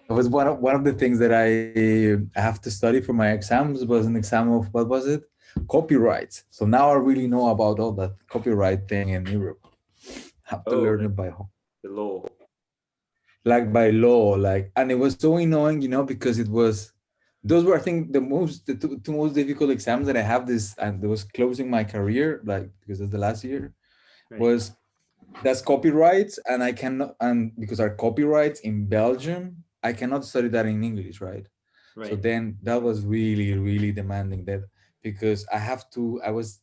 It was one of the things that I have to study for my exams was an exam of what was it? Copyright. So now I really know about all that copyright thing in Europe. Have to Oh, learn like it by heart. the law. Like by law, like, and it was so annoying, because it was those were I think the two most difficult exams that I have this and it was closing my career, like because it's the last year Right, was that's copyrights and I cannot and because our copyrights in Belgium, I cannot study that in English, right? So right. then that was really, really demanding that because I was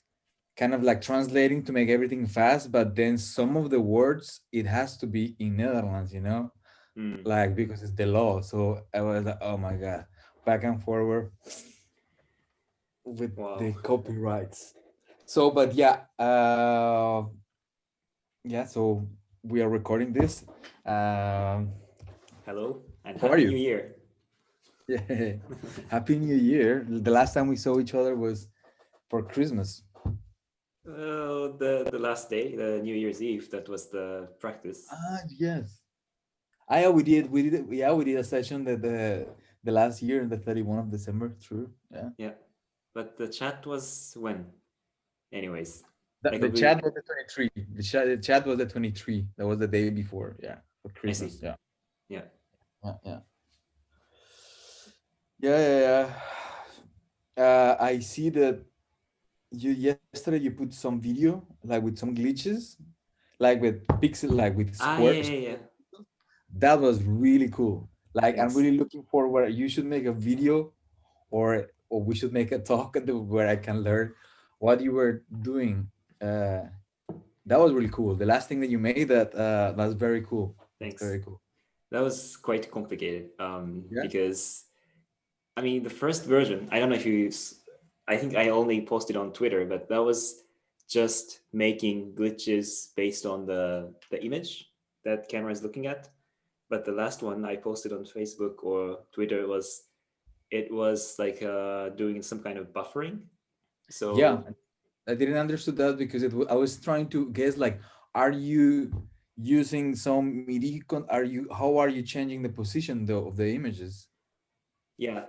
kind of like translating to make everything fast, but then some of the words it has to be in Netherlands, Mm. like because it's the law. So I was like, oh my god, back and forward with Wow. the copyrights. So, but yeah, yeah. So we are recording this. Um, Hello and how are Happy New you? Year. Yeah, Happy New Year. The last time we saw each other was for Christmas. The last day, the New Year's Eve, that was the practice. Ah, yes. Ah, yeah, we did a session that the last year, the 31 of December. True. Yeah. Yeah, but the chat was when? Anyways, The, like the we, chat was the 23. The chat was the 23. That was the day before. Yeah, for I see. Christmas. Yeah. Yeah. Yeah. Yeah. Yeah. Yeah. Yeah. I see that you yesterday you put some video like with some glitches, like with pixel, like with Ah, yeah, square. yeah, yeah. That was really cool. Like I'm Thanks. really looking forward. You should make a video, or we should make a talk where I can learn what you were doing. That was really cool. The last thing that you made that's very cool. That's Thanks. very cool. That was quite complicated. Yeah. Because I mean, the first version, I don't know if you, I think I only posted on Twitter, but that was just making glitches based on the image that camera is looking at. But the last one I posted on Facebook or Twitter was, it was like doing some kind of buffering. Yeah. So I didn't understand that because I was trying to guess like, are you using some MIDI? How are you changing the position though of the images? yeah,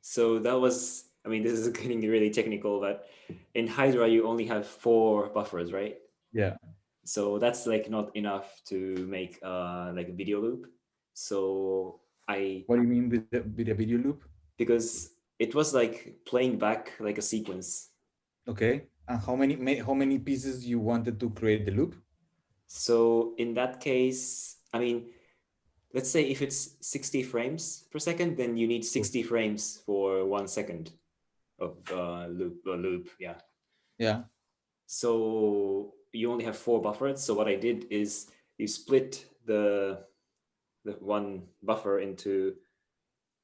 so that was, I mean, this is getting really technical, but in Hydra you only have 4 buffers, right? Yeah. So that's like not enough to make like a video loop. So I, What do you mean with the video loop? because it was like playing back like a sequence. Okay. And how many pieces you wanted to create the loop? So in that case, I mean, let's say if it's 60 frames per second, then you need Cool. 60 frames for 1 second of loop. Yeah. Yeah. So you only have 4 buffers. So what I did is you split the one buffer into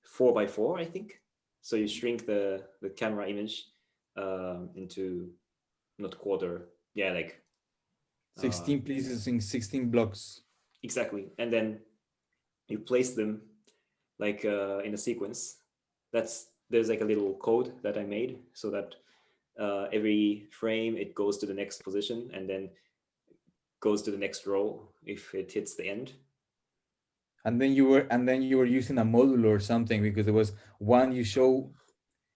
4 by 4, I think. So you shrink the camera image into not quarter, yeah, like 16 pieces in 16 blocks. exactly, and then you place them like in a sequence. That's There's like a little code that I made so that every frame it goes to the next position and then goes to the next row if it hits the end. And then you were using a modulo or something because it was one you show.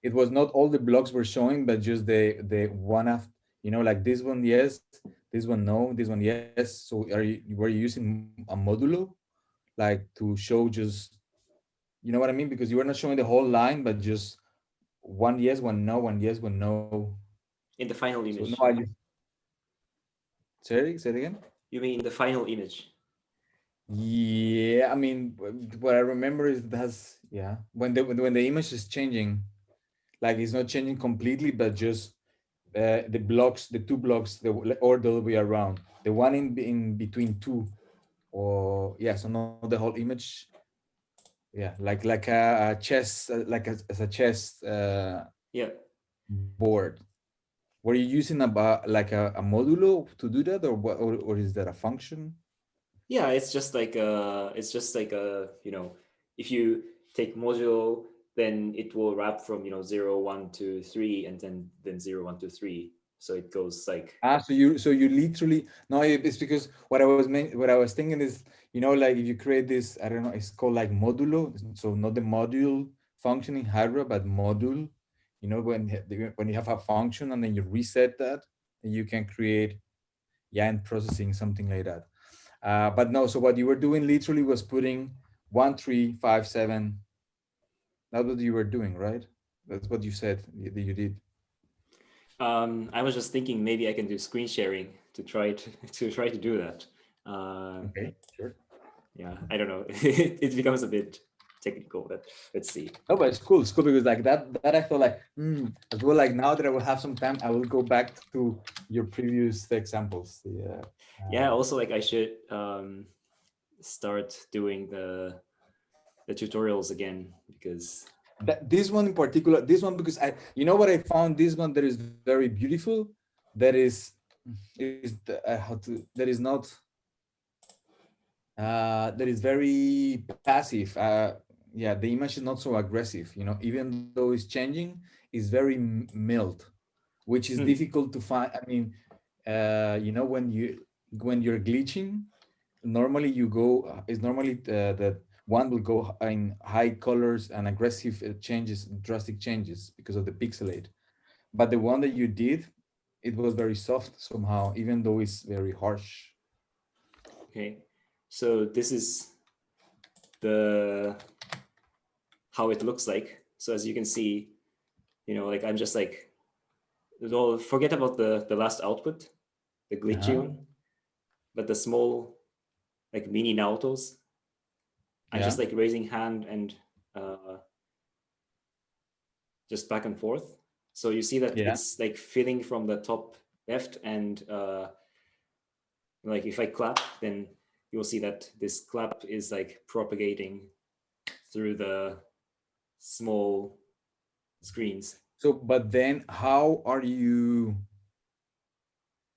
It was not all the blocks were showing, but just the one after, like this one, yes, this one, no, this one, yes. So were you using a modulo, like to show just, you know what I mean? Because you were not showing the whole line, but just one yes, one no, one yes, one no. In the final So no, image, say it again. you mean the final image? Yeah, I mean, what I remember is that's, yeah, when the image is changing, like it's not changing completely, but just the two blocks, or the other way around, the one in between two, or yeah, so not the whole image. Yeah, like a chess, like as a chess Yeah, board. Were you using like a modulo to do that, or what, or is that a function? yeah, it's just like a, if you take modulo, then it will wrap from 0 1 2 3 and then 0 1 2 3. So it goes like, So you literally no, it's because what I was thinking is, like if you create this, I don't know, it's called like modulo, so not the module function in Hydra, but module. When you have a function and then you reset that, then you can create and processing something like that. But no, so what you were doing literally was putting 1 3 5 7. That's what you were doing, right? That's what you said that you did. I was just thinking maybe I can do screen sharing to try to try to do that. Okay, sure. Yeah, I don't know. It becomes a bit technical, but let's see. No, but it's cool. It's cool because like that I thought like, as well, like now that I will have some time, I will go back to your previous examples. Yeah. Yeah, also like I should start doing the tutorials again because This one in particular, this one because what I found, this one that is very beautiful, that that is not that is very passive. Yeah, the image is not so aggressive. Even though it's changing, it's very mild, which is difficult to find. I mean, when you're glitching, normally you go. It's normally that one will go in high colors and aggressive changes, drastic changes because of the pixelate. But the one that you did, it was very soft somehow, even though it's very harsh. okay. So this is the how it looks like. So as you can see, like I'm just like, well, forget about the last output, the glitchy Uh-huh. one, but the small like mini Naotos. I'm Yeah. just like raising hand and just back and forth. So you see that Yeah. it's like filling from the top left, and like if I clap, then you'll see that this clap is like propagating through the small screens. So, but then how are you?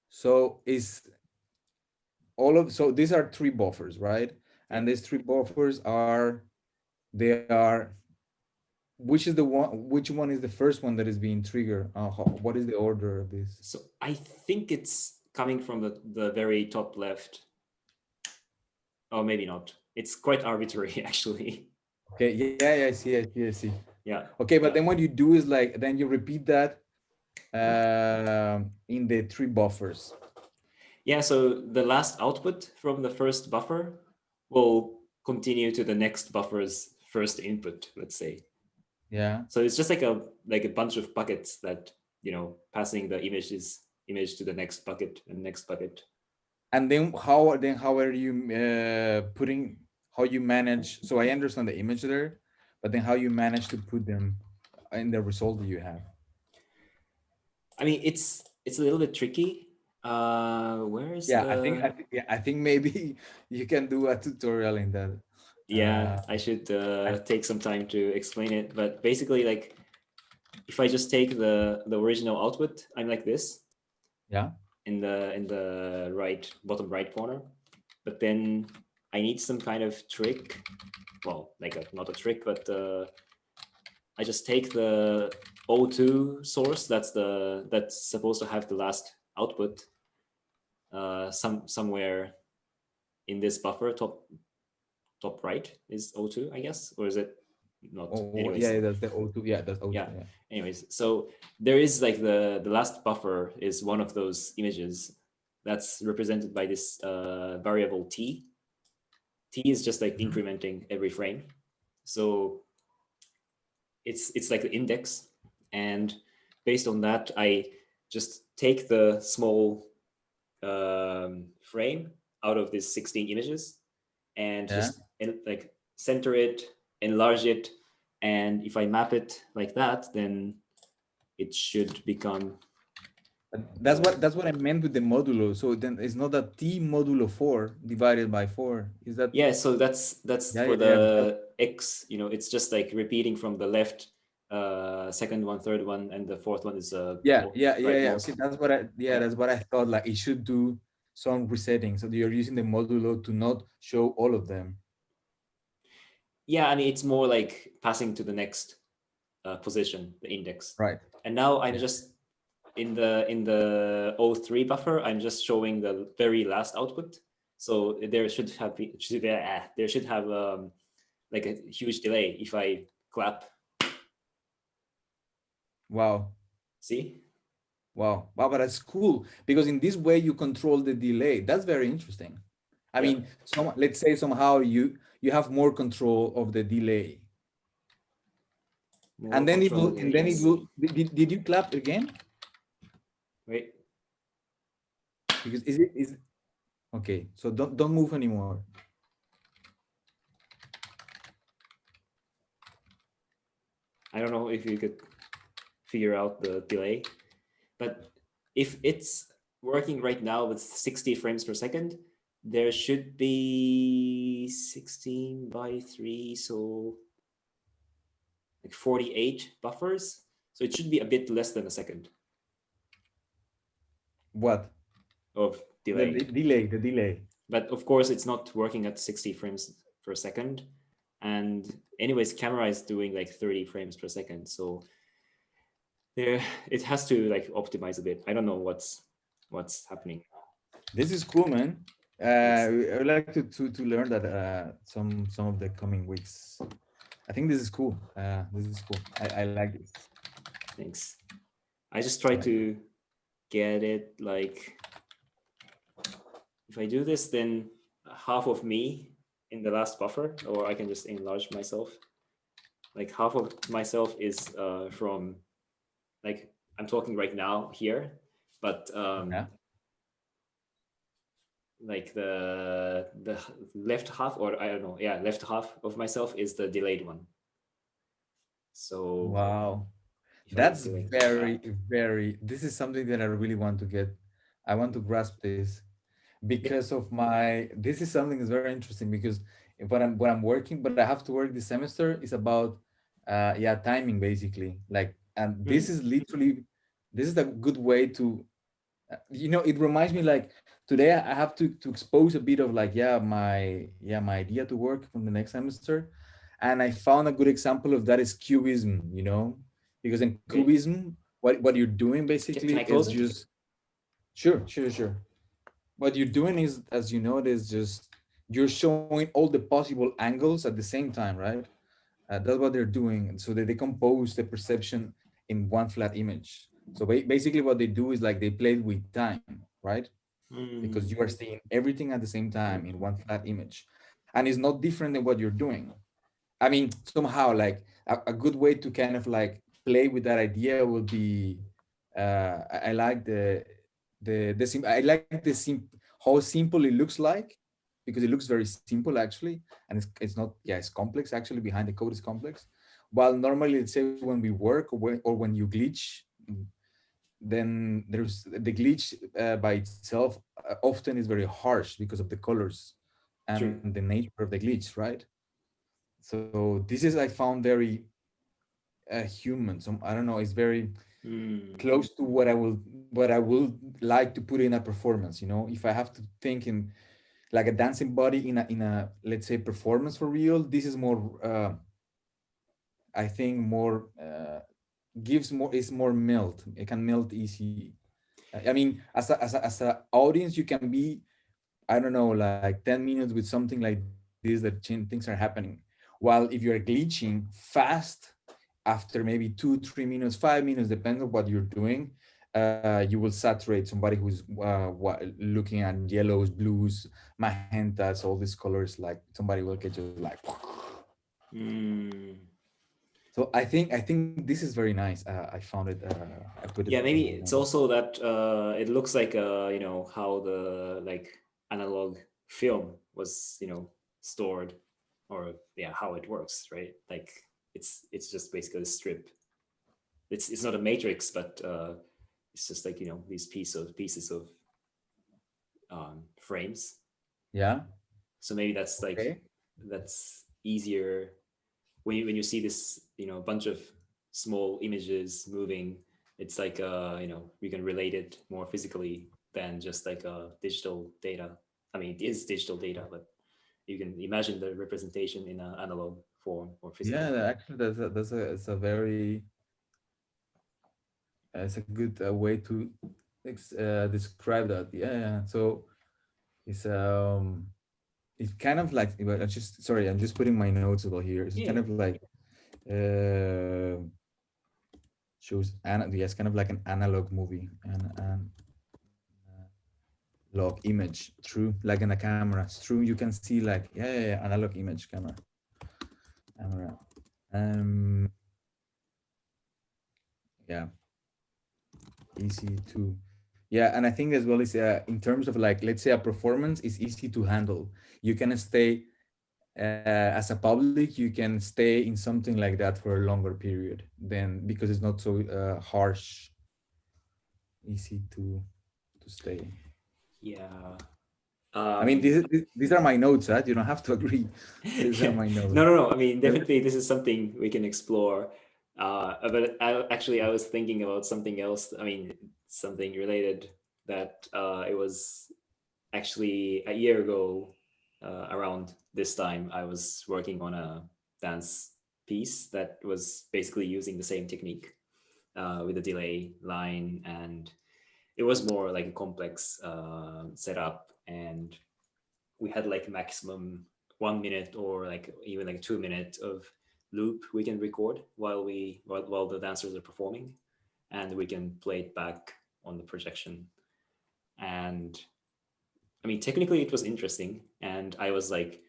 So so these are three buffers, right? Yeah. And these three buffers they are, which one is the first one that is being triggered? What is the order of this? So I think it's coming from the very top left. Oh, maybe not. It's quite arbitrary, actually. Okay, yeah, yeah, I see. Yeah. Okay, but then what you do is like, then you repeat that in the three buffers. Yeah, so the last output from the first buffer will continue to the next buffer's first input, let's say. Yeah. So it's just like a bunch of buckets that, passing the image to the next bucket and next bucket. And then how are you putting, how you manage, so I understand the image there, but then how you manage to put them in the result that you have. I mean, it's a little bit tricky. Where is Yeah, the yeah, I think maybe you can do a tutorial in that. yeah, I should I, take some time to explain it. But basically, like if I just take the original output, I'm like this yeah. in the right bottom right corner. But then I need some kind of trick. Well, like not a trick, but I just take the O2 source. That's supposed to have the last output somewhere in this buffer top right is O2, I guess, or is it not? Oh yeah, Anyways, that's the O2. Yeah, that's O2. yeah. Yeah. Anyways, so there is like the last buffer is one of those images that's represented by this variable t. T is just like Mhm. incrementing every frame, so it's like the index, and based on that, I just take the small frame out of these 16 images and Yeah. just like center it, enlarge it, and if I map it like that, then it should become That's what I meant with the modulo. So then it's not a t modulo 4 divided by 4. Is that? yeah. So that's Yeah, for yeah, yeah. Because, the x. It's just like repeating from the left, second one, third one, and the fourth one is yeah, yeah, yeah, yeah. Okay, rightmost. yeah, Yeah, that's what I thought. Like it should do some resetting. So you're using the modulo to not show all of them. yeah. I mean, it's more like passing to the next position, the index. Right. And now I'm Yeah. just in the O3 buffer, I'm just showing the very last output. So there should have like a huge delay if I clap. Wow. See? Wow. Wow, but that's cool because in this way you control the delay. That's very interesting. I Yeah, mean, let's say somehow you have more control of the delay. more And then it control will of the and delay. then it Yes. will did you clap again? Wait, Because is okay, so don't move anymore. I don't know if you could figure out the delay, but if it's working right now with 60 frames per second, there should be 16 by 3, so like 48 buffers. So it should be a bit less than a second What? of The delay. delay, the delay. But of course, it's not working at 60 frames per second. And anyways, camera is doing like 30 frames per second. So there, it has to like optimize a bit. I don't know what's happening. This is cool, man. Thanks. I would like to learn that some of the coming weeks. I think this is cool. This is cool. I like this. Thanks. I just try I like to get it like, if I do this, then half of me in the last buffer, or I can just enlarge myself. Like half of myself is from, like, I'm talking right now here, but yeah. like the left half, or I don't know, yeah, left half of myself is the delayed one. So Wow. if I That's do like very, clap, very, this is something that I really want to get. I want to grasp this yeah. because of this is something that's very interesting because when I'm working, but I have to work this semester is about, yeah, timing basically. Like, and this Mm, is literally, this is a good way to, it reminds me like today I have to expose a bit of like, my idea to work from the next semester. And I found a good example of that is cubism, because in okay. cubism, what you're doing Can basically I is close it? just, sure. What you're doing is, as you know, it is just you're showing all the possible angles at the same time, right? That's what they're doing, so they decompose the perception in one flat image. So basically what they do is like they play with time, right? Because you Mm, are seeing everything at the same time in one flat image, and it's not different than what you're doing. I mean, somehow like a good way to kind of like play with that idea would be, I like I like how simple it looks like, because it looks very simple actually, and it's not, yeah, it's complex actually. Behind the code is complex. While normally, let's say when we work or when you glitch, then there's the glitch by itself often is very harsh because of the colors and true. the nature of the glitch, right? So this is, I found, very human. So I don't know, it's very Mm, close to what I would like to put in a performance. If I have to think in like a dancing body in a let's say performance for real, this is more, I think, more, gives more, is more melt. It can melt easy. I mean, as a audience, you can be, I don't know, like 10 minutes with something like this that things are happening. While if you're glitching fast, after maybe 2 3 minutes, 5 minutes, depends on what you're doing, you will saturate somebody who's looking at yellows, blues, magentas, all these colors. Like somebody will get just like. mm. So I think this is very nice. I found it. I put it Yeah, in maybe my it's notes. also that it looks like how the like analog film was stored, or yeah, how it works, right? Like it's just basically a strip. It's not a matrix, but it's just like these pieces of frames. Yeah. So maybe that's like Okay. that's easier when you see this bunch of small images moving. It's like we can relate it more physically than just like digital data. I mean, it is digital data, but you can imagine the representation in an analog form or Yeah. physical. Actually, that's a very it's a good way to describe that. Yeah, yeah. So it's it's kind of like, but I just, sorry, I'm just putting my notes about here. It's kind Yeah. of like uh shows yes, kind of like an analog movie and log image, true, like in a camera. It's true, you can see like, yeah, analog image camera. um yeah, easy to, yeah. And I think as well is in terms of like, let's say a performance is easy to handle. You can stay as a public, you can stay in something like that for a longer period then, because it's not so harsh, easy to stay. Yeah. I mean, Um, these are my notes, huh? You don't have to agree. These are yeah. my notes. No. I mean, definitely, this is something we can explore. But actually, I was thinking about something else. I mean, something related that it was actually a year ago, around this time, I was working on a dance piece that was basically using the same technique with a delay line, and it was more like a complex setup, and we had like maximum 1 minute or like even like 2 minutes of loop we can record while the dancers are performing, and we can play it back on the projection. And I mean, technically it was interesting, and I was like,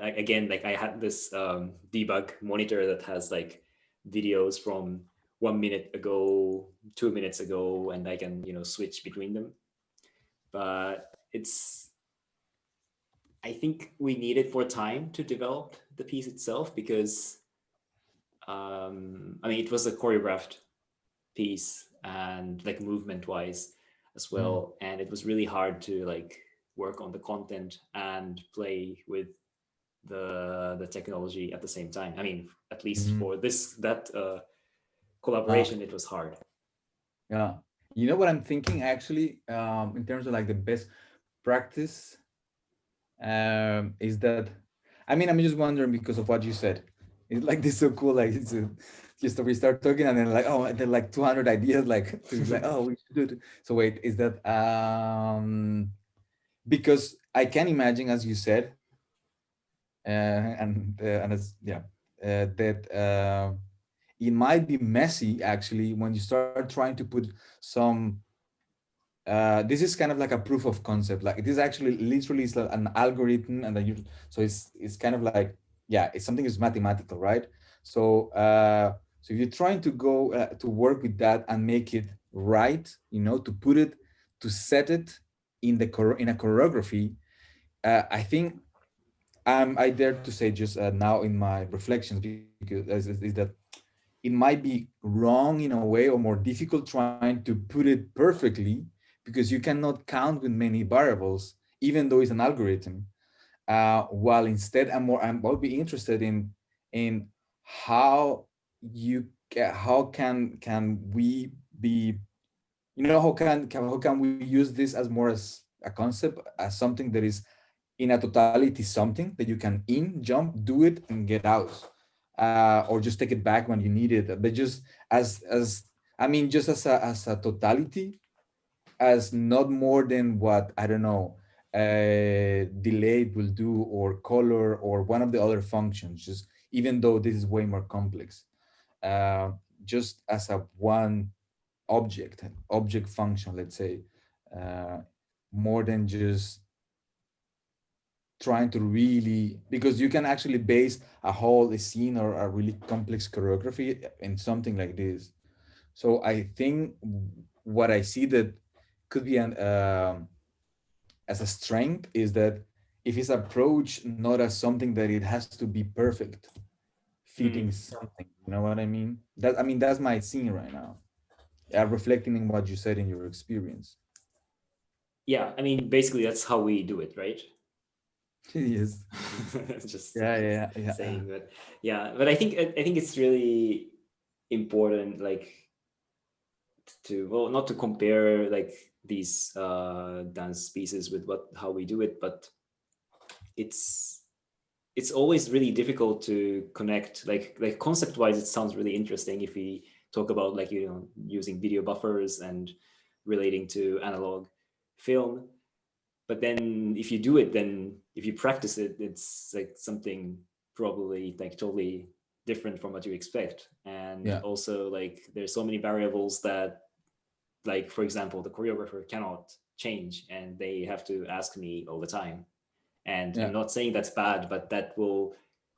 again, like I had this debug monitor that has like videos from 1 minute ago, 2 minutes ago, and I can switch between them. But it's I think we needed more time to develop the piece itself because I mean it was a choreographed piece and like movement wise as Mm, well, and it was really hard to like work on the content and play with the technology at the same time. I mean, at least mm. for this that Uh, collaboration, it was hard. yeah. You know what I'm thinking actually, in terms of like the best practice, is that, I mean, I'm just wondering because of what you said. It's like this so cool, like just we start talking and then like, oh, there are like 200 ideas, like to like, oh, we should do it. So wait, is that because I can imagine, as you said, and as yeah, that it might be messy actually when you start trying to put some this is kind of like a proof of concept, like this actually literally is like an algorithm, and then you, so it's kind of like, yeah, it's something is mathematical, right? So so if you're trying to go to work with that and make it right, to put it, to set it in in a choreography, I think I dare to say just now in my reflections, because is that it might be wrong in a way or more difficult trying to put it perfectly, because you cannot count with many variables, even though it's an algorithm. While instead, I'll be interested in how how can we be, how can we use this as more as a concept, as something that is in a totality, something that you can in jump, do it and get out, or just take it back when you need it, but just as I mean, just as a totality, as not more than what, I don't know, delayed will do, or color, or one of the other functions, just even though this is way more complex, uh, just as a one object function, let's say, uh, more than just trying to really, because you can actually base a whole scene or a really complex choreography in something like this. So I think what I see that could be an as a strength is that if it's approached not as something that it has to be perfect, fitting Mm. something, you know what I mean? That, I mean, that's my scene right now. Reflecting in what you said in your experience. Yeah, I mean, basically that's how we do it, right? Yes. just Yeah, just yeah, yeah, yeah. saying. But yeah, but I think it's really important, like, to, well, not to compare like these dance pieces with what how we do it, but it's it's always really difficult to connect, like concept wise it sounds really interesting if we talk about like using video buffers and relating to analog film. But then if you do it, then if you practice it, it's like something probably like totally different from what you expect. And Yeah, also like there's so many variables that, like for example, the choreographer cannot change and they have to ask me all the time. And I'm yeah, not saying that's bad, but that will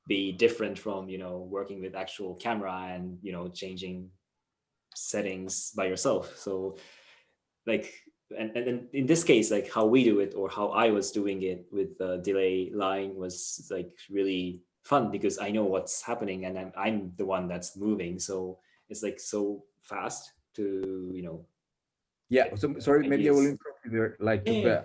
be different from working with actual camera and changing settings by yourself. So like, and then in this case, like how we do it or how I was doing it with the delay line was like really fun because I know what's happening and I'm the one that's moving. So it's like so fast to yeah. get So sorry, maybe I will ideas. interrupt you there, like Yeah.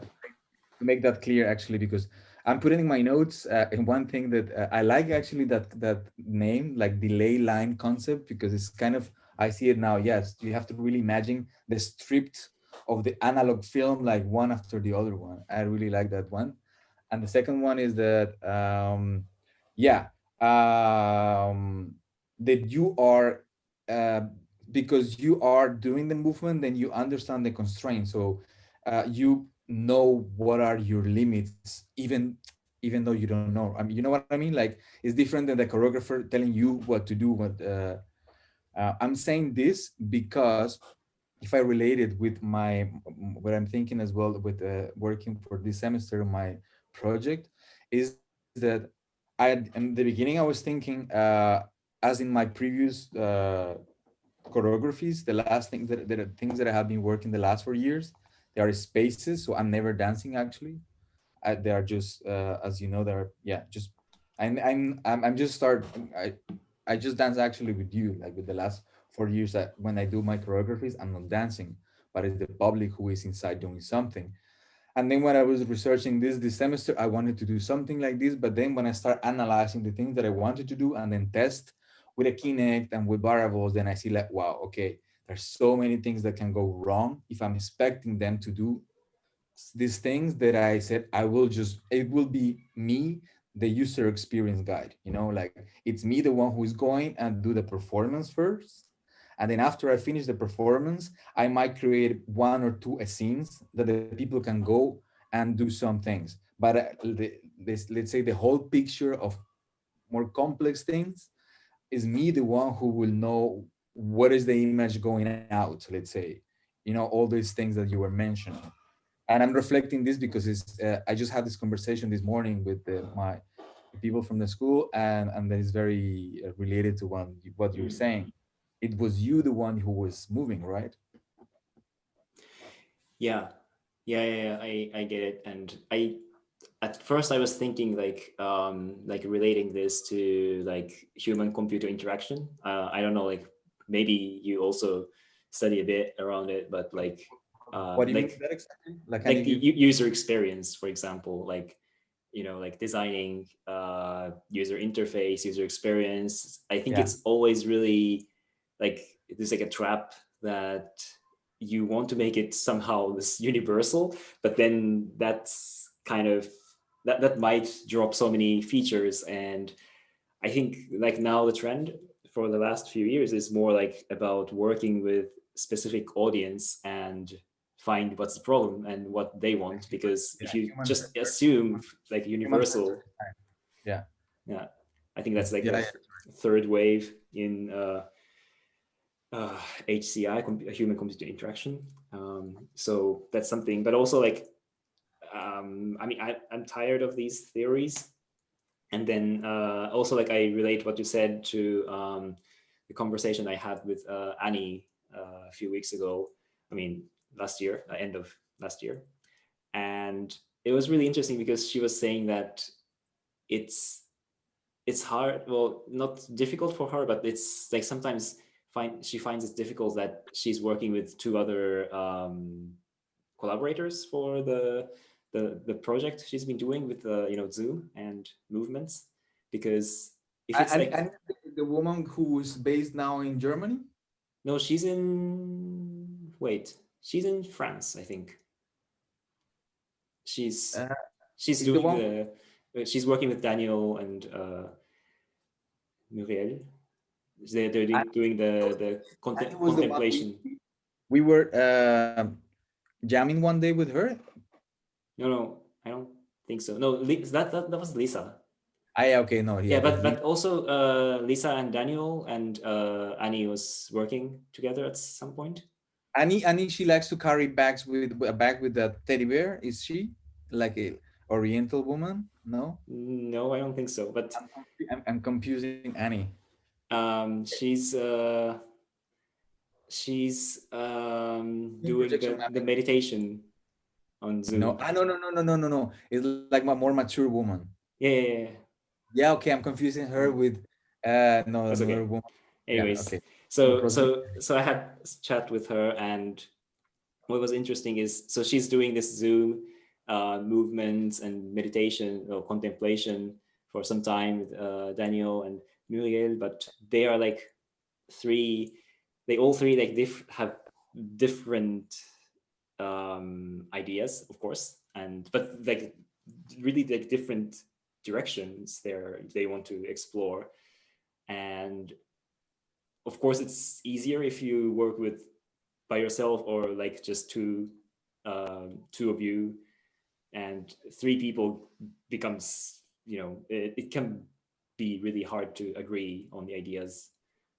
to make that clear actually, because I'm putting in my notes in one thing that I like actually, that name, like delay line concept, because it's kind of, I see it now. Yes, you have to really imagine the stripped of the analog film, like one after the other one. I really like that one. And the second one is that yeah, that you are uh, because you are doing the movement, then you understand the constraints. So you know what are your limits, even though you don't know. I mean, you know what I mean? Like, it's different than the choreographer telling you what to do. I'm saying this because if I relate it with my what I'm thinking as well with working for this semester on my project, is that in the beginning I was thinking, as in my previous choreographies, the last things things that I have been working the last 4 years, they are spaces, so I'm never dancing actually. They are just as you know, they're, yeah, just I'm just start I just dance actually with you, like with the last 4 years, that when I do my choreographies I'm not dancing, but it's the public who is inside doing something. And then when I was researching this semester, I wanted to do something like this. But then when I start analyzing the things that I wanted to do and then test with a Kinect and with variables, then I see like, wow, okay, there's so many things that can go wrong if I'm expecting them to do these things, that I said I will just, it will be me, the user experience guide, like it's me, the one who is going and do the performance first. And then after I finish the performance, I might create one or two scenes that the people can go and do some things. But let's say the whole picture of more complex things is me, the one who will know what is the image going out, let's say, all these things that you were mentioning. And I'm reflecting this because I just had this conversation this morning with my people from the school, and that is very related to what you're Mm. saying. It was you, the one who was moving, right? Yeah, yeah. I get it. And I at first I was thinking like relating this to like human computer interaction. I don't know, like maybe you also study a bit around it, but What do you mean by like that exactly? Like, can like you the give? user experience, for example, like like designing user interface, user experience. I think Yeah, it's always really like there's like a trap that you want to make it somehow this universal, but then that's kind of that might drop so many features. And I think like now the trend for the last few years is more like about working with specific audience and find what's the problem and what they want. Because yeah, if you just assume like human centered universal, design. Yeah, yeah, I think that's like yeah, the yeah. third wave in HCI, human computer interaction. So that's something, but also like I mean, I'm tired of these theories. And then also like I relate what you said to the conversation I had with Annie a few weeks ago. I mean, last year, end of last year. And it was really interesting because she was saying that it's it's hard, well, not difficult for her, but it's like sometimes she finds it difficult that she's working with two other collaborators for the project she's been doing with the Zoom and movements. Because if it's like, And the woman who is based now in Germany. no, she's in, wait, she's in France, I think. she's Uh, she's is the doing one. the she's working with Daniel and Muriel. They're I, doing the Annie was the one contemplation. we were jamming one day with her. No, no, I don't think so. No, that was Lisa. Ah, yeah, okay, no, Yeah, yeah, but but also Lisa and Daniel and Annie was working together at some point. Annie, she likes to carry bags with a bag with a teddy bear. Is she like a Oriental woman? No, No, I don't think so. But I'm confusing Annie. she's doing Projection the mapping. meditation on No, Zoom. no. It's like my more mature woman. Yeah, yeah, yeah, yeah. Yeah, okay, I'm confusing her Mm, with no that's another okay. woman. Yeah, Anyways, okay. No, proceed. so I had chat with her, and what was interesting is so she's doing this Zoom movements and meditation or contemplation for some time with Daniel and Muriel, but they are like three. They all three like have different ideas, of course, and but like really like different directions they want to explore. And of course it's easier if you work with by yourself or like just two of you, and three people becomes, it can be really hard to agree on the ideas.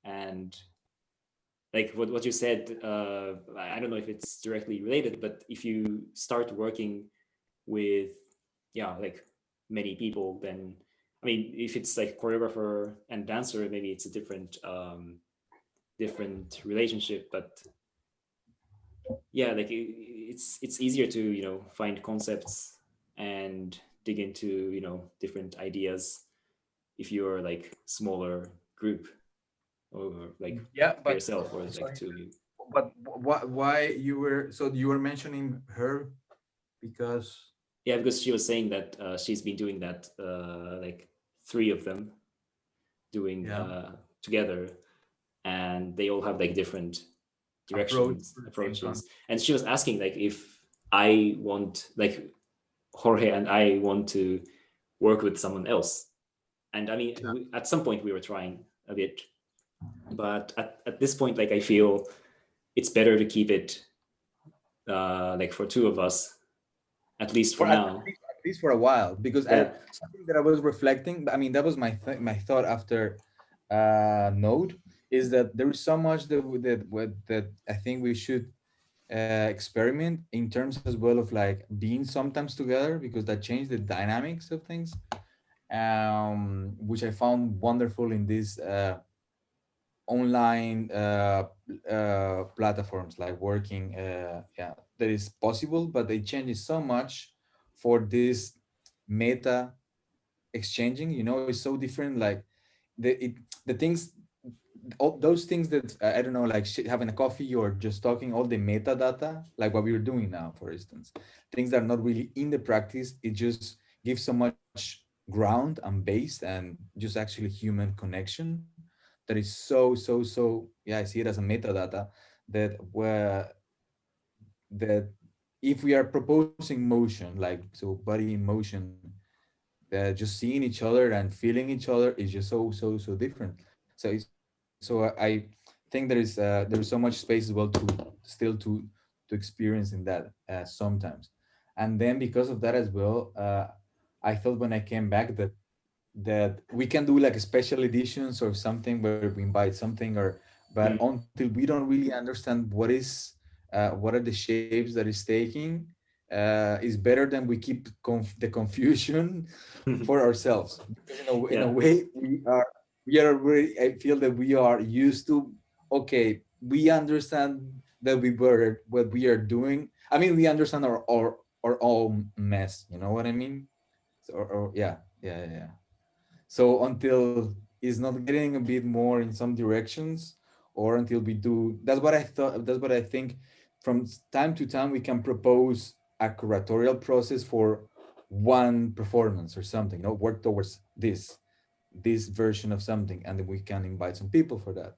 And like what you said, I don't know if it's directly related, but if you start working with, yeah, like many people, then I mean if it's like choreographer and dancer, maybe it's a different relationship. But yeah, like it's easier to find concepts and dig into different ideas if you're like smaller group, or like Yeah, by but yourself or like sorry, two of you. but why you were so you were mentioning her because Yeah, because she was saying that she's been doing that, like three of them doing yeah, together, and they all have like different approach directions, to the same approaches. concept. And she was asking like if I want, like Jorge and I want to work with someone else. And I mean, at some point we were trying a bit, but at this point, like I feel it's better to keep it like for two of us, at least for For now. at least for a while because Yeah. something that I was reflecting. I mean, that was my thought after Node is that there is so much that I think we should experiment in terms as well of like being sometimes together because that changed the dynamics of things, which I found wonderful in this online platforms like working yeah, that is possible, but they change it so much for this meta exchanging, it's so different, like the things, all those things that I don't know, like having a coffee or just talking, all the metadata, like what we are doing now, for instance, things that are not really in the practice, it just gives so much ground and base and just actually human connection that is so, yeah, I see it as a metadata that where that if we are proposing motion, like so body in motion, just seeing each other and feeling each other is just so different. So I think there is so much space as well to still to experience in that sometimes. And then because of that as well, I thought when I came back that we can do like special editions or something where we invite something, or but Mm. until we don't really understand what are the shapes that it's taking, it's better than we keep the confusion for ourselves, because in a Yeah. way we are really, I feel that we are used to, okay, we understand that we were what we are doing. I mean, we understand our own mess, you know what I mean? So, or yeah. So until it's not getting a bit more in some directions, or until we do, that's what I thought, that's what I think, from time to time we can propose a curatorial process for one performance or something, work towards this version of something, and then we can invite some people for that.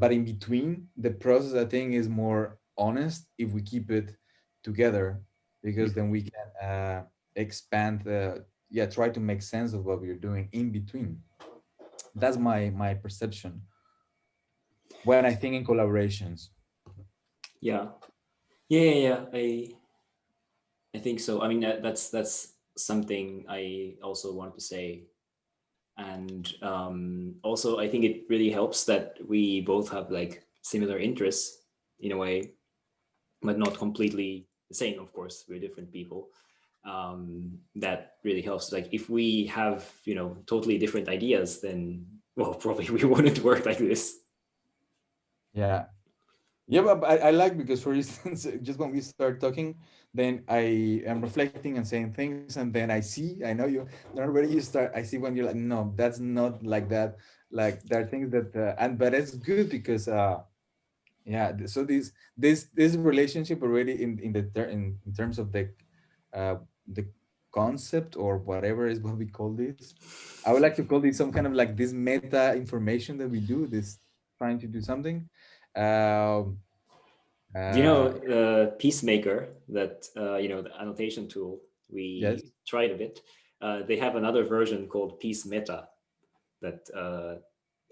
But in between, the process I think is more honest if we keep it together, because then we can expand try to make sense of what we're doing in between. That's my perception when I think in collaborations. Yeah, yeah. I think so. I mean, that's something I also wanted to say. And also, I think it really helps that we both have like similar interests in a way, but not completely the same. Of course, we're different people. That really helps. Like if we have, totally different ideas, then well, probably we wouldn't work like this. Yeah. Yeah, but I like because for instance, just when we start talking, then I am reflecting and saying things, and then I know you. Then already you start. I see when you're like, no, that's not like that. Like there are things that, and but it's good because yeah. So this relationship already in terms of the concept or whatever is what we call this. I would like to call this some kind of like this meta information that we do. This trying to do something. Um, Do you know uh, Peacemaker, that the annotation tool? yes. We tried a bit. They have another version called Peace Meta that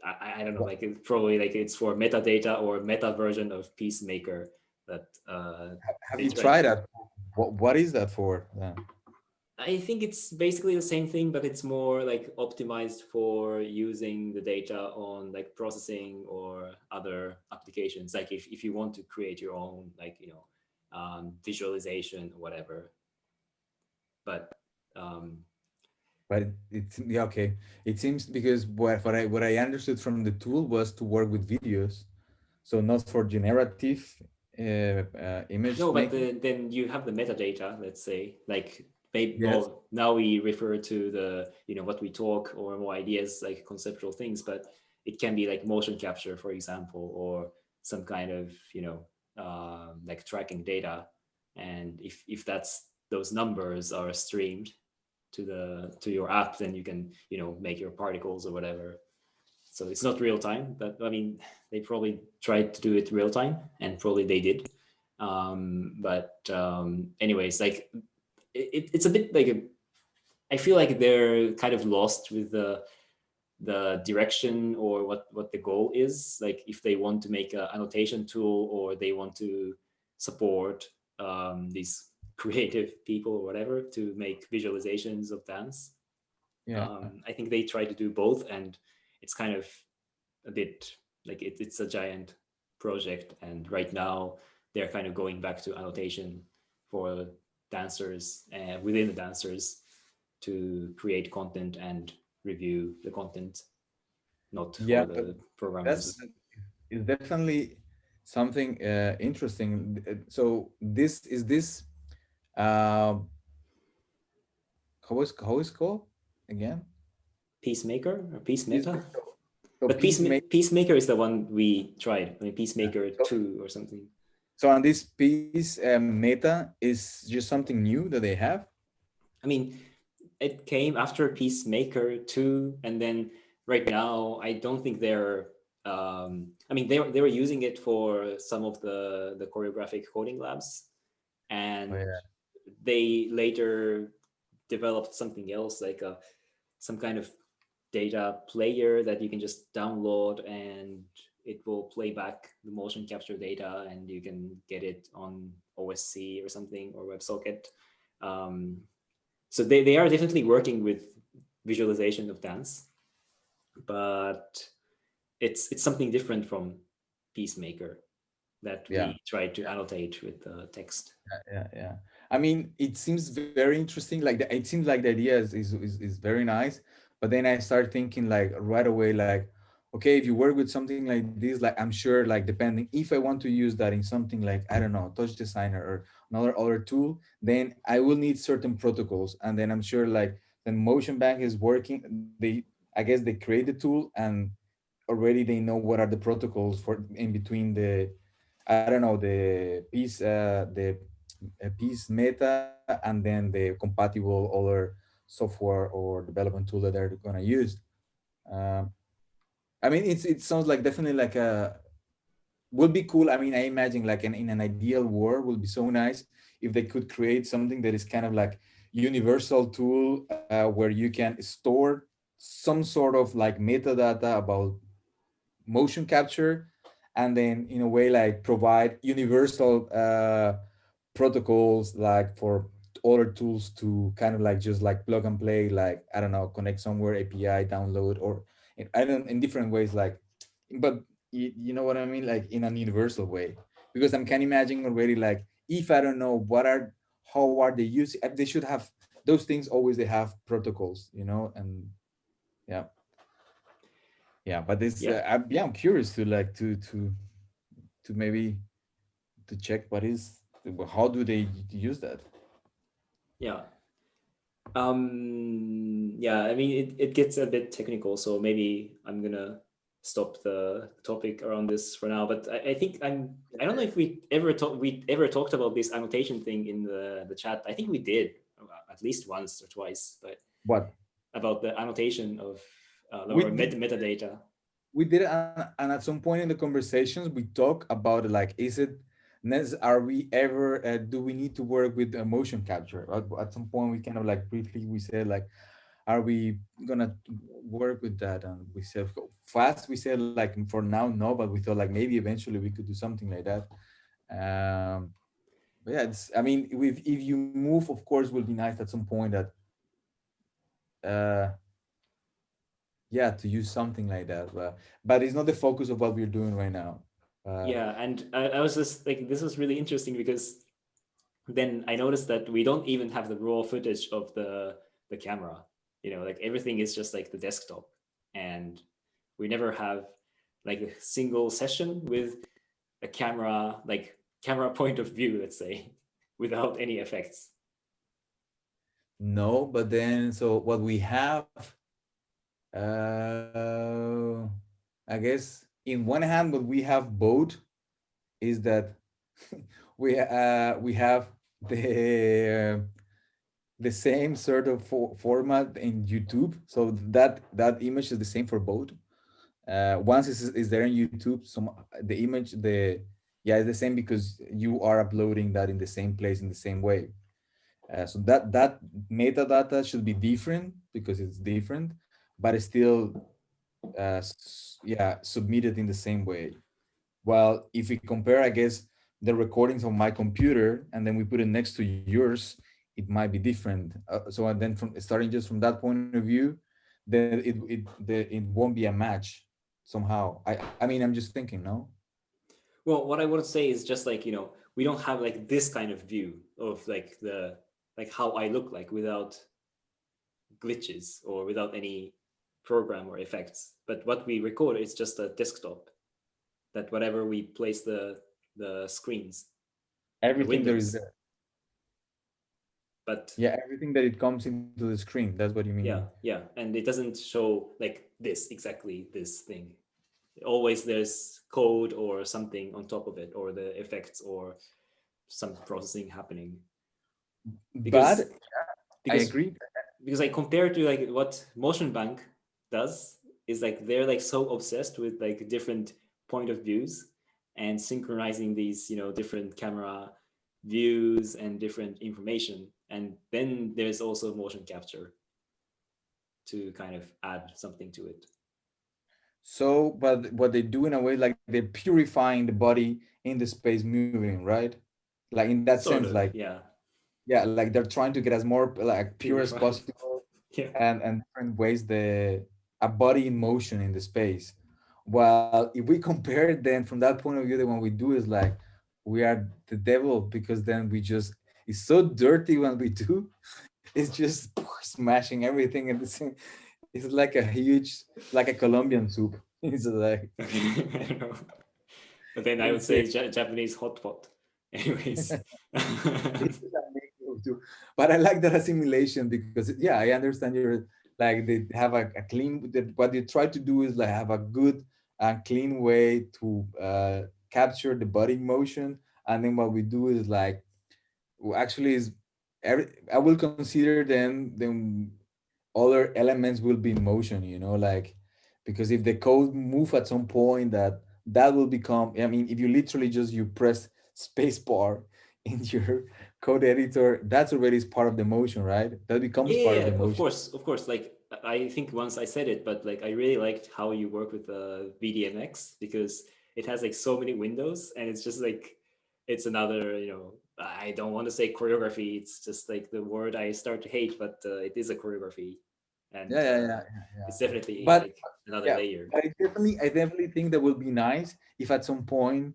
I don't know, What, like it's probably like it's for metadata or meta version of Peacemaker that have they you tried. tried that? What is that for? Yeah. I think it's basically the same thing, but it's more like optimized for using the data on like processing or other applications. Like if you want to create your own like visualization or whatever. But um, But it's yeah, okay. It seems because what I understood from the tool was to work with videos, so not for generative image no, but making. then you have the metadata. Let's say like maybe Yes. well now we refer to the what we talk or more ideas like conceptual things, but it can be like motion capture, for example, or some kind of like tracking data. And if that's those numbers are streamed to your app, then you can make your particles or whatever. So it's not real time, but I mean, they probably tried to do it real time, and probably they did. But anyways, like it's a bit like I feel like they're kind of lost with the direction or what the goal is. Like if they want to make an annotation tool or they want to support these creative people or whatever to make visualizations of dance. Yeah. I think they try to do both, and it's kind of a bit like it's a giant project. And right now they're kind of going back to annotation for dancers within the dancers to create content and review the content, not Yeah. for the That's programmers. is definitely something interesting. So this is this um how is called again? Peacemaker or Peace Peace, Meta? so But peacemaker. Peacemaker is the one we tried. I mean, Peacemaker So, 2 or something. so on this piece, meta is just something new that they have. I mean, it came after Peacemaker 2, and then right now I don't think they're. I mean, they were using it for some of the choreographic coding labs, Oh and yeah, they later developed something else like some kind of data player that you can just download, and it will play back the motion capture data, and you can get it on OSC or something or WebSocket. Um, so they are definitely working with visualization of dance, but it's something different from Peacemaker that yeah, we try to annotate with the text. yeah. I mean, it seems very interesting. Like it seems like the idea is very nice, but then I start thinking like right away, like, okay, if you work with something like this, like I'm sure, like depending if I want to use that in something like I don't know, Touch Designer or another other tool, then I will need certain protocols, and then I'm sure like the Motion Bank is working. I guess they create the tool and already they know what are the protocols for in between the I don't know the piece meta and then the compatible other software or development tool that they're gonna use. Um, I mean, it sounds like definitely like a would be cool. I mean, I imagine like in an ideal world would be so nice if they could create something that is kind of like universal tool where you can store some sort of like metadata about motion capture, and then in a way like provide universal protocols like for other tools to kind of like just like plug and play, like I don't know, connect somewhere, API download, or I don't, in different ways, like, but you know what I mean, like in an universal way, because I'm can imagine already, like if I don't know what are, how are they using, they should have those things always, they have protocols, you know. And yeah, yeah, but this Yeah, yeah, I'm curious to like to maybe to check what is, how do they use that. yeah. Yeah, I mean, it gets a bit technical, so maybe I'm gonna stop the topic around this for now. But I think I don't know if we ever talked about this annotation thing in the chat. I think we did at least once or twice, but What about the annotation of we or did, metadata. we did it, and at some point in the conversations we talk about it, like is it are we ever do we need to work with motion capture? At some point we kind of like briefly we said like, are we gonna work with that? And we said fast, we said like for now no, but we thought like maybe eventually we could do something like that. um but yeah, it's, I mean, if you move, of course will be nice at some point that uh yeah, to use something like that, but it's not the focus of what we're doing right now. uh Yeah, and I was just like, this was really interesting because then I noticed that we don't even have the raw footage of the camera. You know, like everything is just like the desktop, and we never have like a single session with a camera, like camera point of view, let's say, without any effects. no, but then so what we have, uh I guess in one hand what we have both is that we have the the same sort of format in YouTube. So that image is the same for both. Once is there in YouTube, some the image, the yeah, it's the same because you are uploading that in the same place in the same way. So that metadata should be different because it's different, but it's still yeah, submitted in the same way. Well, if we compare, I guess, the recordings on my computer and then we put it next to yours, it might be different. So and then from starting just from that point of view, then it won't be a match somehow. I mean, I'm just thinking, no. Well, what I would say is just like, we don't have like this kind of view of like the like how I look like without glitches or without any program or effects. But what we record is just a desktop, that whatever we place the screens, the Everything there is windows. there. But Yeah, everything that it comes into the screen. That's what you mean. yeah, yeah, and it doesn't show like this exactly this thing. Always there's code or something on top of it, or the effects or some processing happening. But Because I because agree. because I compare to like what Motion Bank does, is like they're like so obsessed with like different point of views and synchronizing these, different camera views and different information. And then there's also motion capture to kind of add something to it. So, but what they do in a way, like they're purifying the body in the space moving, right? Like in that sense, Sort like of, yeah. yeah, like they're trying to get as more like pure as Purified. possible, Yeah. and different ways the a body in motion in the space. Well, if we compare it, then from that point of view, the one we do is like we are the devil, because then we just, it's so dirty when we do. It's just smashing everything at the same. It's like a huge, like a Colombian soup. It's like I don't know. But then I would insane. say Japanese hot pot. Anyways. It's a mix of two. But I like that assimilation because yeah, I understand you're like they have a clean. What they try to do is like have a good and clean way to capture the body motion, and then what we do is like actually is I will consider then other elements will be in motion, you know, like because if the code move at some point, that will become, I mean, if you literally just you press space bar in your code editor, that's already is part of the motion, right? That becomes part Yeah, of the of motion. course, of course. Like I think once I said it, but like I really liked how you work with VDMX, because it has like so many windows, and it's just like it's another, I don't want to say choreography. It's just like the word I start to hate, but it is a choreography, and it's Yeah. definitely But like another yeah, layer. but I definitely think that would be nice if at some point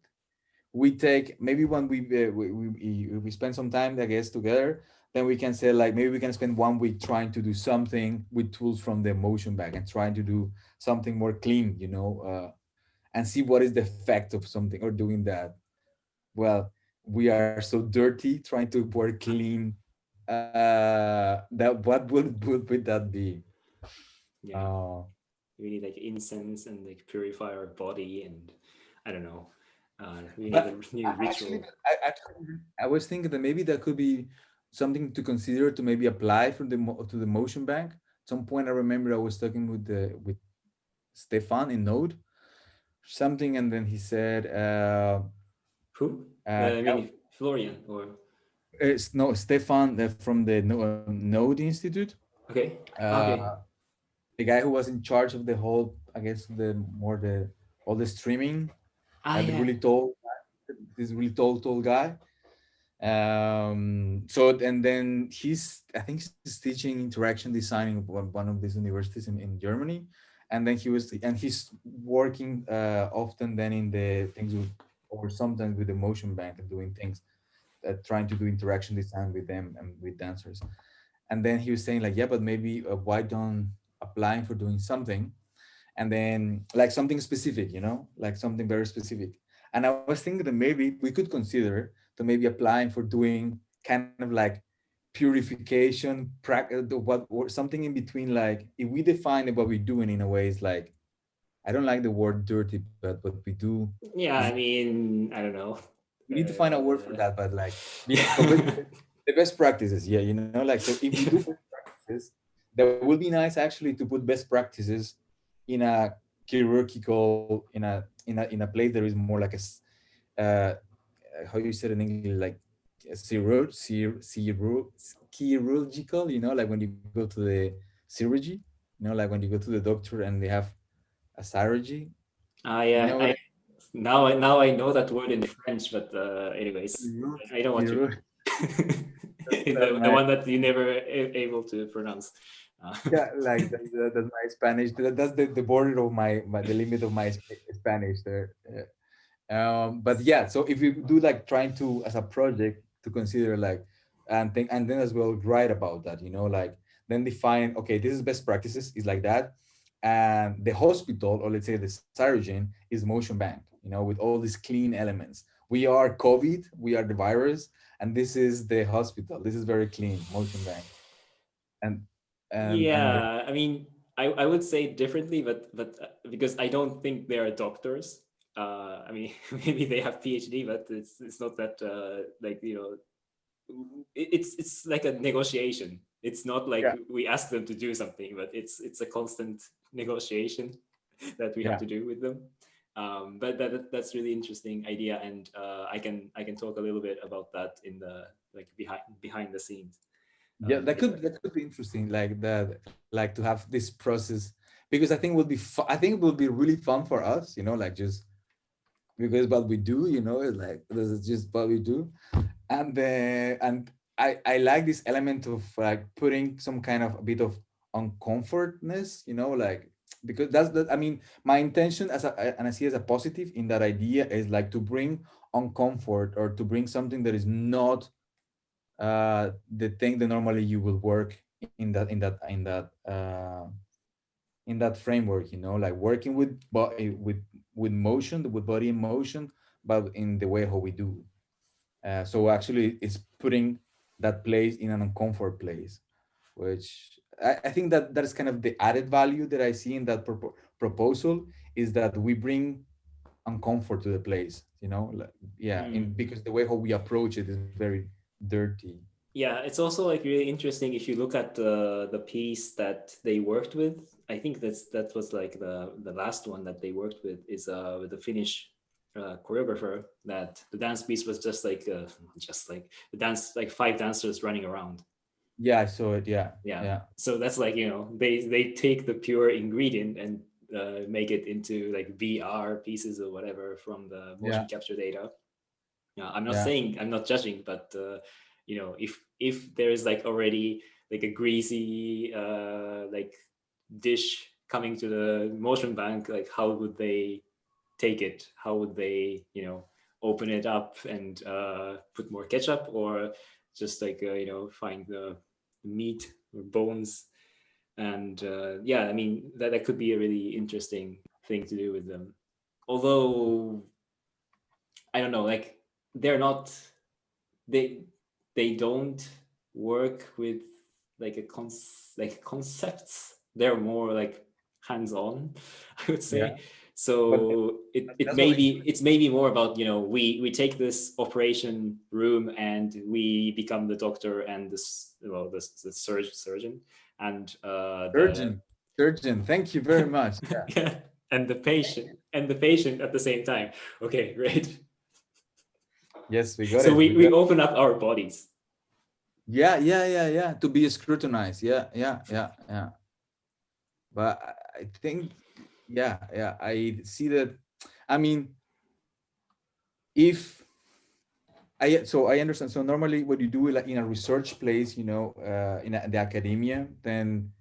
we take maybe when we spend some time I guess together, then we can say like maybe we can spend 1 week trying to do something with tools from the motion back and trying to do something more clean, and see what is the effect of something or doing that. Well, we are so dirty trying to work clean. That what would that be? Yeah, uh we need like incense and like purify our body, and I don't know. We need but a new ritual. I was thinking that maybe that could be something to consider to maybe apply from to the motion bank. At some point, I remember I was talking with Stefan in Node something, and then he said, Who? I yeah, mean, Florian or it's no Stefan from the Node Institute, okay, uh, okay. the guy who was in charge of the whole, I guess the all the streaming, Ah, the yeah. really tall, this really tall guy. So and then I think he's teaching interaction designing at one of these universities in Germany, and then he's working often then in the things or sometimes with the motion bank and doing things, trying to do interaction design with them and with dancers. And then he was saying like, yeah, but maybe why don't applying for doing something, and then like something specific, like something very specific. And I was thinking that maybe we could consider to maybe applying for doing kind of like purification, what or something in between. Like if we define what we're doing in a way, is like, I don't like the word dirty, but what we do Yeah, is I mean, I don't know. we need to find a word for that, but like Yeah. the best practices, yeah, like so if we do Yeah. best practices, that would be nice actually to put best practices in a hierarchical, in a place that is more like uh how you said in English, like chirurgical, like when you go to the chirurgy, like when you go to the doctor and they have a chirurgy, Ah, you yeah. know what Now I know that word in French, but anyways, I know what you chirurg, mean. that's The my one that you never able to pronounce. yeah, like that's my Spanish. That's the border of the limit of my Spanish there. Yeah. But yeah, so if you do like trying to as a project to consider like and then as well write about that, like then define, okay, this is best practices is like that, and the hospital, or let's say the surgeon, is motion bank, with all these clean elements. We are COVID, we are the virus, and this is the hospital. This is very clean motion bank, and and Yeah, I mean, I would say it differently, but because I don't think they are doctors. I mean, maybe they have PhD, but it's not that like it's like a negotiation. It's not like yeah, we ask them to do something, but it's a constant negotiation that we have yeah. to do with them. But that's really interesting idea, and I can talk a little bit about that in the like behind the scenes Yeah, later. that could be interesting, like that, like to have this process, because I think it would be I think it would be really fun for us, like just because what we do, is like this is just what we do, and I like this element of like putting some kind of a bit of uncomfortness, like because that's that. I mean, my intention and I see as a positive in that idea is like to bring uncomfort or to bring something that is not the thing that normally you will work in that framework, like working with body with motion, with body in motion, but in the way how we do. So actually it's putting that place in an uncomfort place, which I think that is kind of the added value that I see in that proposal, is that we bring uncomfort to the place, like, yeah, in Mm. because the way how we approach it is very dirty. Yeah, it's also like really interesting if you look at the piece that they worked with. I think that was like the last one that they worked with is with the Finnish choreographer. That the dance piece was just like the dance, like five dancers running around. Yeah, I saw it. Yeah, Yeah, yeah, so that's like they take the pure ingredient and make it into like VR pieces or whatever from the motion Yeah, capture data. yeah, I'm not judging, but if there is like already like a greasy like dish coming to the motion bank, like how would they take it? How would they, open it up and put more ketchup, or just like find the meat or bones? And yeah, I mean that could be a really interesting thing to do with them. Although I don't know, like they're not they they don't work with like like concepts. They're more like hands-on, I would say. yeah. But So that's what we. it's maybe more about, we take this operation room and we become the doctor and this, well, the surgeon, and the Surgeon, surgeon. Thank you very much. Yeah. yeah, and the patient at the same time. Okay, great. Yes, we got So it. we We got. open up our bodies. Yeah, yeah, yeah, yeah. To be scrutinized. Yeah, yeah, yeah, yeah. But I think, yeah, yeah. I see that. I mean, if I understand. So normally, what you do like in a research place, the academia, then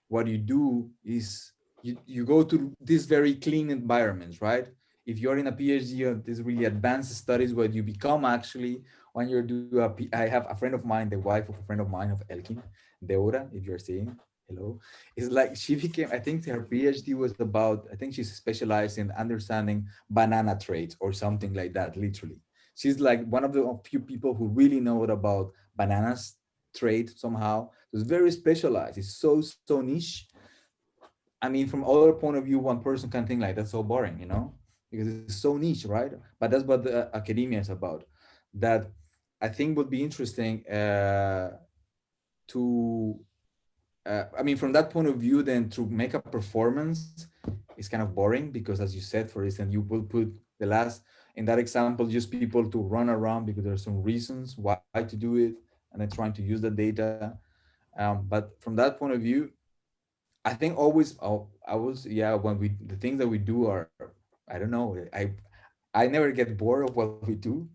what you do is you go to these very clean environments, right? If you're in a PhD or these really advanced studies, what you become actually when you do I have a friend of mine, the wife of a friend of mine of Elkin, Deora, if you're seeing, hello, is like she became, I think her PhD was about, I think she's specialized in understanding banana traits or something like that, literally. She's like one of the few people who really know about bananas trait somehow. So it's very specialized. It's so niche. I mean, from other point of view, one person can think like that's so boring, because it's so niche, right? But that's what the academia is about. That I think would be interesting to. I mean, from that point of view, then to make a performance is kind of boring because, as you said, for instance, you will put the last in that example just people to run around because there are some reasons why to do it, and then trying to use the data. But from that point of view, I think always I was yeah when we the things that we do are I don't know I never get bored of what we do,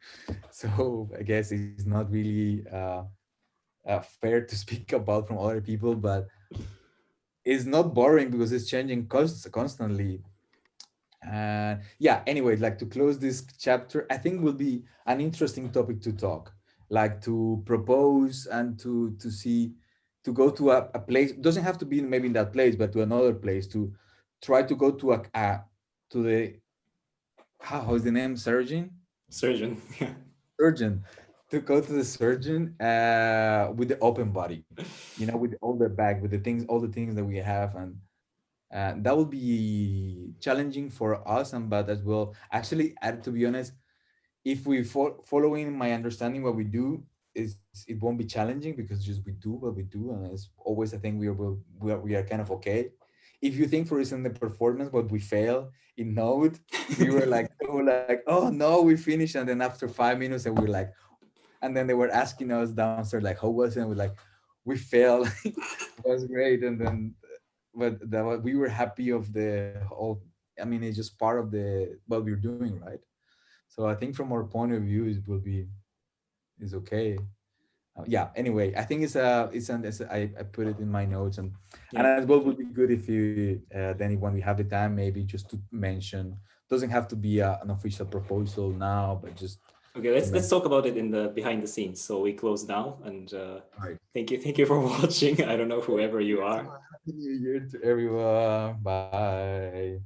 so I guess it's not really fair to speak about from other people, but it's not boring because it's changing constantly. Yeah, anyway, like to close this chapter, I think will be an interesting topic to talk, like to propose and to see, to go to a place. Doesn't have to be maybe in that place, but to another place, to try to go to the how is the name, surgeon, Surgeon. surgeon, to go to the surgeon with the open body, with all the bag, with the things, all the things that we have. And that will be challenging for us, and but as well actually, to be honest, if we following my understanding what we do, is it won't be challenging because just we do what we do, and it's always, I think we are kind of okay. If you think, for instance, the performance, what we fail in Node, we were like, oh no, we finished, and then after 5 minutes, and we were like, and then they were asking us downstairs like, how was it, and we're like, we failed. It was great. And then but we were happy of the whole. I mean, it's just part of the what we're doing, right? So I think from our point of view, it will be is okay. Yeah. Anyway, I think I put it in my notes, and Yeah. as well would be good if you then when we have the time, maybe just to mention. Doesn't have to be an official proposal now, but just Okay, to let's mention. talk about it in the behind the scenes. So we close now, and Right. thank you for watching. I don't know whoever you are. Happy New Year to everyone. Bye.